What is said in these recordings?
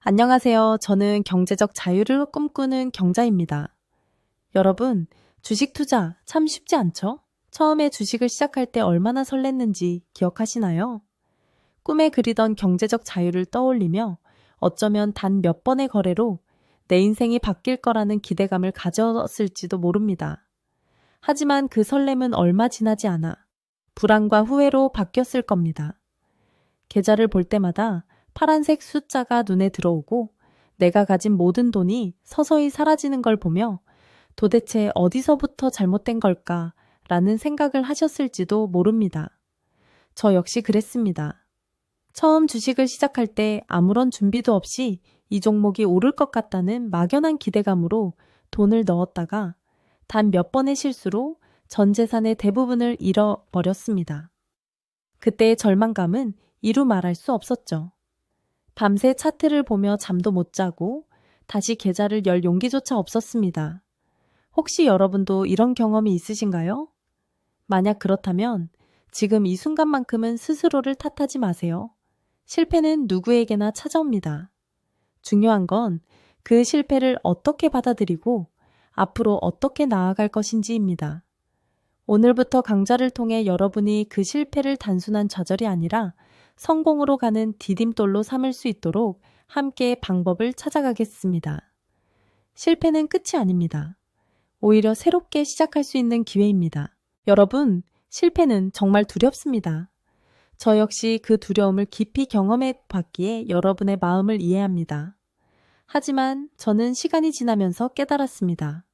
안녕하세요. 저는 경제적 자유를 꿈꾸는 경자입니다. 여러분, 주식 투자 참 쉽지 않죠? 처음에 주식을 시작할 때 얼마나 설렜는지 기억하시나요? 꿈에 그리던 경제적 자유를 떠올리며 어쩌면 단 몇 번의 거래로 내 인생이 바뀔 거라는 기대감을 가졌을지도 모릅니다. 하지만 그 설렘은 얼마 지나지 않아 불안과 후회로 바뀌었을 겁니다. 계좌를 볼 때마다 파란색 숫자가 눈에 들어오고 내가 가진 모든 돈이 서서히 사라지는 걸 보며 도대체 어디서부터 잘못된 걸까? 라는 생각을 하셨을지도 모릅니다. 저 역시 그랬습니다. 처음 주식을 시작할 때 아무런 준비도 없이 이 종목이 오를 것 같다는 막연한 기대감으로 돈을 넣었다가 단 몇 번의 실수로 전 재산의 대부분을 잃어버렸습니다. 그때의 절망감은 이루 말할 수 없었죠. 밤새 차트를 보며 잠도 못 자고 다시 계좌를 열 용기조차 없었습니다. 혹시 여러분도 이런 경험이 있으신가요? 만약 그렇다면 지금 이 순간만큼은 스스로를 탓하지 마세요. 실패는 누구에게나 찾아옵니다. 중요한 건 그 실패를 어떻게 받아들이고 앞으로 어떻게 나아갈 것인지입니다. 오늘부터 강좌를 통해 여러분이 그 실패를 단순한 좌절이 아니라 성공으로 가는 디딤돌로 삼을 수 있도록 함께 방법을 찾아가겠습니다. 실패는 끝이 아닙니다. 오히려 새롭게 시작할 수 있는 기회입니다. 여러분, 실패는 정말 두렵습니다. 저 역시 그 두려움을 깊이 경험해 봤기에 여러분의 마음을 이해합니다. 하지만 저는 시간이 지나면서 깨달았습니다.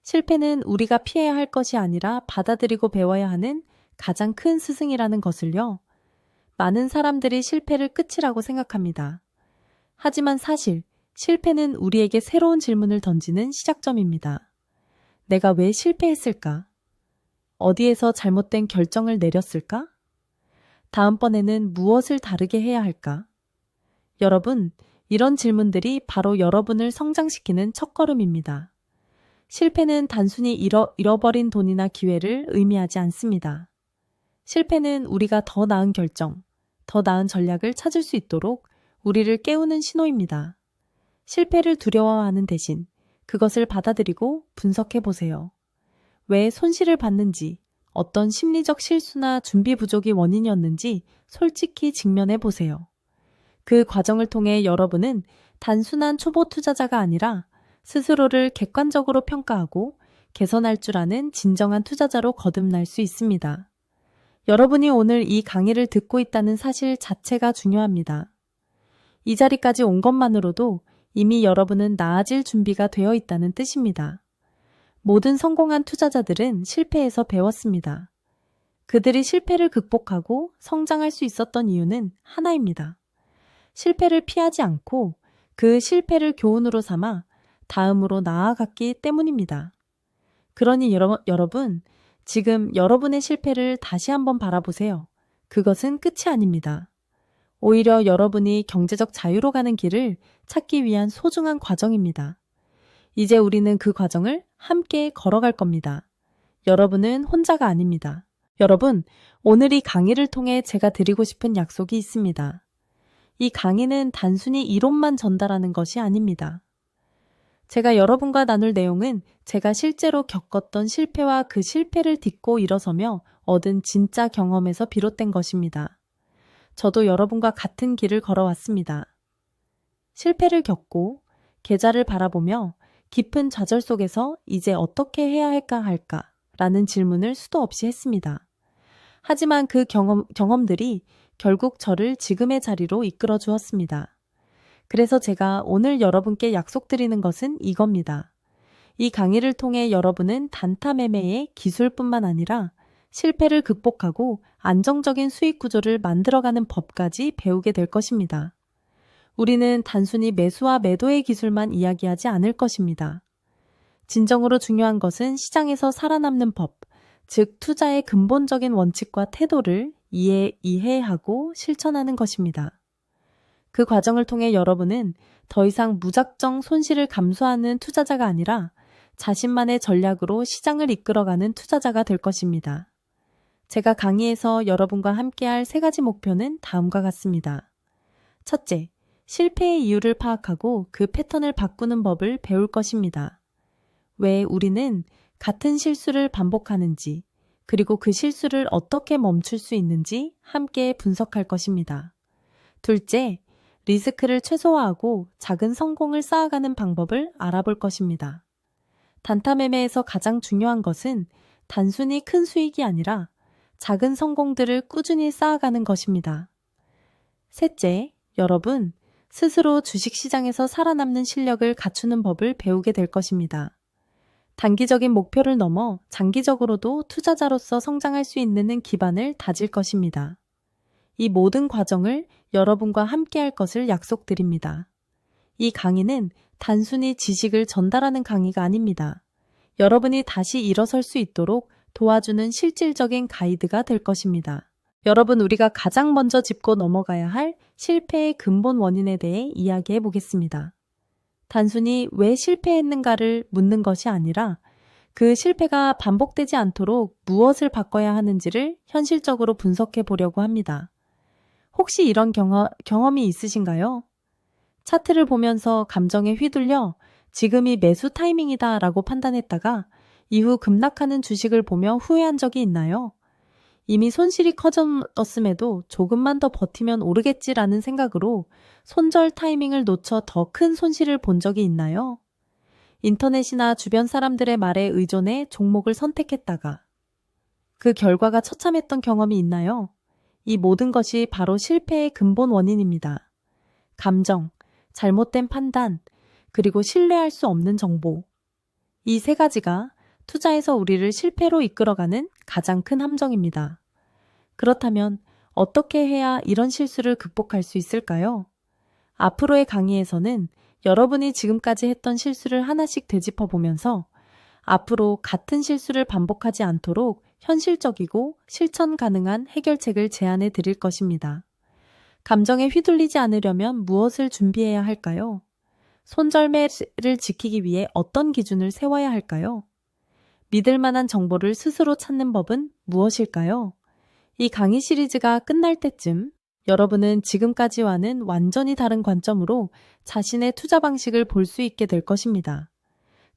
실패는 우리가 피해야 할 것이 아니라 받아들이고 배워야 하는 가장 큰 스승이라는 것을요. 많은 사람들이 실패를 끝이라고 생각합니다. 하지만 사실 실패는 우리에게 새로운 질문을 던지는 시작점입니다. 내가 왜 실패했을까? 어디에서 잘못된 결정을 내렸을까? 다음번에는 무엇을 다르게 해야 할까? 여러분, 이런 질문들이 바로 여러분을 성장시키는 첫걸음입니다. 실패는 단순히 잃어버린 돈이나 기회를 의미하지 않습니다. 실패는 우리가 더 나은 결정, 더 나은 전략을 찾을 수 있도록 우리를 깨우는 신호입니다. 실패를 두려워하는 대신 그것을 받아들이고 분석해 보세요. 왜 손실을 봤는지, 어떤 심리적 실수나 준비 부족이 원인이었는지 솔직히 직면해 보세요. 그 과정을 통해 여러분은 단순한 초보 투자자가 아니라 스스로를 객관적으로 평가하고 개선할 줄 아는 진정한 투자자로 거듭날 수 있습니다. 여러분이 오늘 이 강의를 듣고 있다는 사실 자체가 중요합니다. 이 자리까지 온 것만으로도 이미 여러분은 나아질 준비가 되어 있다는 뜻입니다. 모든 성공한 투자자들은 실패에서 배웠습니다. 그들이 실패를 극복하고 성장할 수 있었던 이유는 하나입니다. 실패를 피하지 않고 그 실패를 교훈으로 삼아 다음으로 나아갔기 때문입니다. 그러니 여러분, 지금 여러분의 실패를 다시 한번 바라보세요. 그것은 끝이 아닙니다. 오히려 여러분이 경제적 자유로 가는 길을 찾기 위한 소중한 과정입니다. 이제 우리는 그 과정을 함께 걸어갈 겁니다. 여러분은 혼자가 아닙니다. 여러분, 오늘 이 강의를 통해 제가 드리고 싶은 약속이 있습니다. 이 강의는 단순히 이론만 전달하는 것이 아닙니다. 제가 여러분과 나눌 내용은 제가 실제로 겪었던 실패와 그 실패를 딛고 일어서며 얻은 진짜 경험에서 비롯된 것입니다. 저도 여러분과 같은 길을 걸어왔습니다. 실패를 겪고 계좌를 바라보며 깊은 좌절 속에서 이제 어떻게 해야 할까라는 질문을 수도 없이 했습니다. 하지만 그 경험들이 결국 저를 지금의 자리로 이끌어 주었습니다. 그래서 제가 오늘 여러분께 약속드리는 것은 이겁니다. 이 강의를 통해 여러분은 단타 매매의 기술뿐만 아니라 실패를 극복하고 안정적인 수익 구조를 만들어가는 법까지 배우게 될 것입니다. 우리는 단순히 매수와 매도의 기술만 이야기하지 않을 것입니다. 진정으로 중요한 것은 시장에서 살아남는 법, 즉 투자의 근본적인 원칙과 태도를 이해하고 실천하는 것입니다. 그 과정을 통해 여러분은 더 이상 무작정 손실을 감수하는 투자자가 아니라 자신만의 전략으로 시장을 이끌어가는 투자자가 될 것입니다. 제가 강의에서 여러분과 함께할 3가지 목표는 다음과 같습니다. 첫째, 실패의 이유를 파악하고 그 패턴을 바꾸는 법을 배울 것입니다. 왜 우리는 같은 실수를 반복하는지, 그리고 그 실수를 어떻게 멈출 수 있는지 함께 분석할 것입니다. 둘째, 리스크를 최소화하고 작은 성공을 쌓아가는 방법을 알아볼 것입니다. 단타 매매에서 가장 중요한 것은 단순히 큰 수익이 아니라 작은 성공들을 꾸준히 쌓아가는 것입니다. 셋째, 여러분, 스스로 주식시장에서 살아남는 실력을 갖추는 법을 배우게 될 것입니다. 단기적인 목표를 넘어 장기적으로도 투자자로서 성장할 수 있는 기반을 다질 것입니다. 이 모든 과정을 여러분과 함께 할 것을 약속드립니다. 이 강의는 단순히 지식을 전달하는 강의가 아닙니다. 여러분이 다시 일어설 수 있도록 도와주는 실질적인 가이드가 될 것입니다. 여러분, 우리가 가장 먼저 짚고 넘어가야 할 실패의 근본 원인에 대해 이야기해 보겠습니다. 단순히 왜 실패했는가를 묻는 것이 아니라 그 실패가 반복되지 않도록 무엇을 바꿔야 하는지를 현실적으로 분석해 보려고 합니다. 혹시 이런 경험이 있으신가요? 차트를 보면서 감정에 휘둘려 지금이 매수 타이밍이다 라고 판단했다가 이후 급락하는 주식을 보며 후회한 적이 있나요? 이미 손실이 커졌음에도 조금만 더 버티면 오르겠지라는 생각으로 손절 타이밍을 놓쳐 더 큰 손실을 본 적이 있나요? 인터넷이나 주변 사람들의 말에 의존해 종목을 선택했다가 그 결과가 처참했던 경험이 있나요? 이 모든 것이 바로 실패의 근본 원인입니다. 감정, 잘못된 판단, 그리고 신뢰할 수 없는 정보. 이 세 가지가 투자에서 우리를 실패로 이끌어가는 가장 큰 함정입니다. 그렇다면 어떻게 해야 이런 실수를 극복할 수 있을까요? 앞으로의 강의에서는 여러분이 지금까지 했던 실수를 하나씩 되짚어 보면서 앞으로 같은 실수를 반복하지 않도록 현실적이고 실천 가능한 해결책을 제안해 드릴 것입니다. 감정에 휘둘리지 않으려면 무엇을 준비해야 할까요? 손절매를 지키기 위해 어떤 기준을 세워야 할까요? 믿을 만한 정보를 스스로 찾는 법은 무엇일까요? 이 강의 시리즈가 끝날 때쯤 여러분은 지금까지와는 완전히 다른 관점으로 자신의 투자 방식을 볼 수 있게 될 것입니다.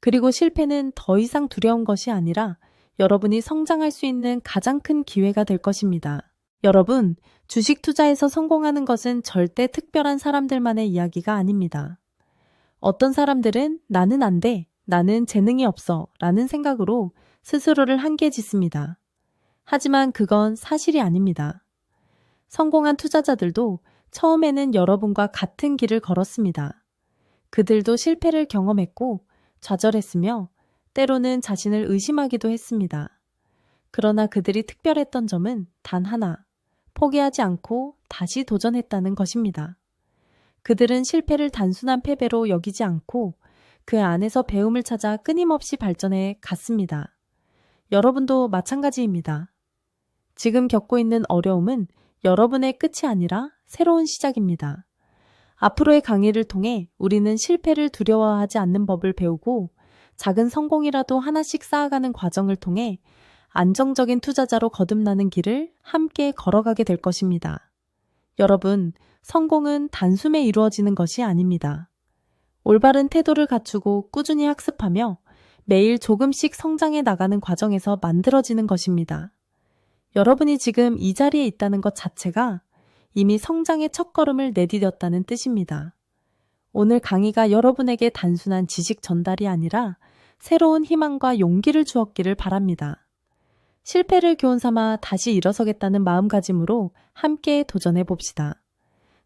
그리고 실패는 더 이상 두려운 것이 아니라 여러분이 성장할 수 있는 가장 큰 기회가 될 것입니다. 여러분, 주식 투자에서 성공하는 것은 절대 특별한 사람들만의 이야기가 아닙니다. 어떤 사람들은 나는 안 돼, 나는 재능이 없어 라는 생각으로 스스로를 한계에 짓습니다. 하지만 그건 사실이 아닙니다. 성공한 투자자들도 처음에는 여러분과 같은 길을 걸었습니다. 그들도 실패를 경험했고 좌절했으며 때로는 자신을 의심하기도 했습니다. 그러나 그들이 특별했던 점은 단 하나, 포기하지 않고 다시 도전했다는 것입니다. 그들은 실패를 단순한 패배로 여기지 않고 그 안에서 배움을 찾아 끊임없이 발전해 갔습니다. 여러분도 마찬가지입니다. 지금 겪고 있는 어려움은 여러분의 끝이 아니라 새로운 시작입니다. 앞으로의 강의를 통해 우리는 실패를 두려워하지 않는 법을 배우고 작은 성공이라도 하나씩 쌓아가는 과정을 통해 안정적인 투자자로 거듭나는 길을 함께 걸어가게 될 것입니다. 여러분, 성공은 단숨에 이루어지는 것이 아닙니다. 올바른 태도를 갖추고 꾸준히 학습하며 매일 조금씩 성장해 나가는 과정에서 만들어지는 것입니다. 여러분이 지금 이 자리에 있다는 것 자체가 이미 성장의 첫걸음을 내디뎠다는 뜻입니다. 오늘 강의가 여러분에게 단순한 지식 전달이 아니라 새로운 희망과 용기를 주었기를 바랍니다. 실패를 교훈 삼아 다시 일어서겠다는 마음가짐으로 함께 도전해 봅시다.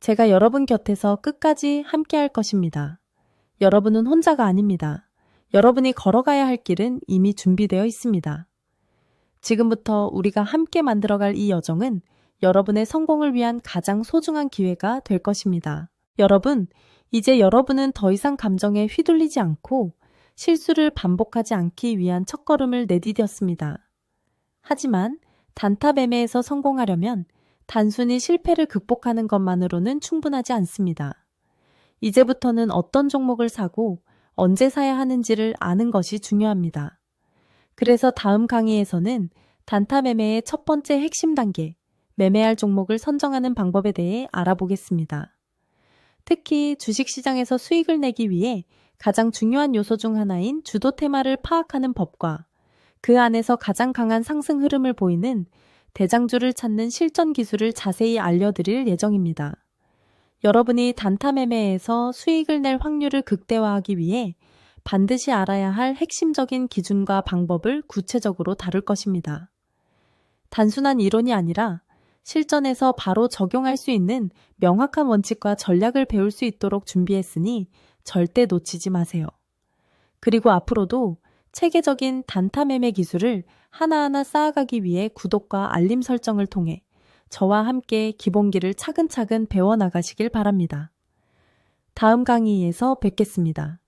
제가 여러분 곁에서 끝까지 함께 할 것입니다. 여러분은 혼자가 아닙니다. 여러분이 걸어가야 할 길은 이미 준비되어 있습니다. 지금부터 우리가 함께 만들어갈 이 여정은 여러분의 성공을 위한 가장 소중한 기회가 될 것입니다. 여러분, 이제 여러분은 더 이상 감정에 휘둘리지 않고 실수를 반복하지 않기 위한 첫걸음을 내디뎠습니다. 하지만 단타 매매에서 성공하려면 단순히 실패를 극복하는 것만으로는 충분하지 않습니다. 이제부터는 어떤 종목을 사고 언제 사야 하는지를 아는 것이 중요합니다. 그래서 다음 강의에서는 단타 매매의 첫 번째 핵심 단계, 매매할 종목을 선정하는 방법에 대해 알아보겠습니다. 특히 주식시장에서 수익을 내기 위해 가장 중요한 요소 중 하나인 주도 테마를 파악하는 법과 그 안에서 가장 강한 상승 흐름을 보이는 대장주를 찾는 실전 기술을 자세히 알려드릴 예정입니다. 여러분이 단타 매매에서 수익을 낼 확률을 극대화하기 위해 반드시 알아야 할 핵심적인 기준과 방법을 구체적으로 다룰 것입니다. 단순한 이론이 아니라 실전에서 바로 적용할 수 있는 명확한 원칙과 전략을 배울 수 있도록 준비했으니 절대 놓치지 마세요. 그리고 앞으로도 체계적인 단타 매매 기술을 하나하나 쌓아가기 위해 구독과 알림 설정을 통해 저와 함께 기본기를 차근차근 배워나가시길 바랍니다. 다음 강의에서 뵙겠습니다.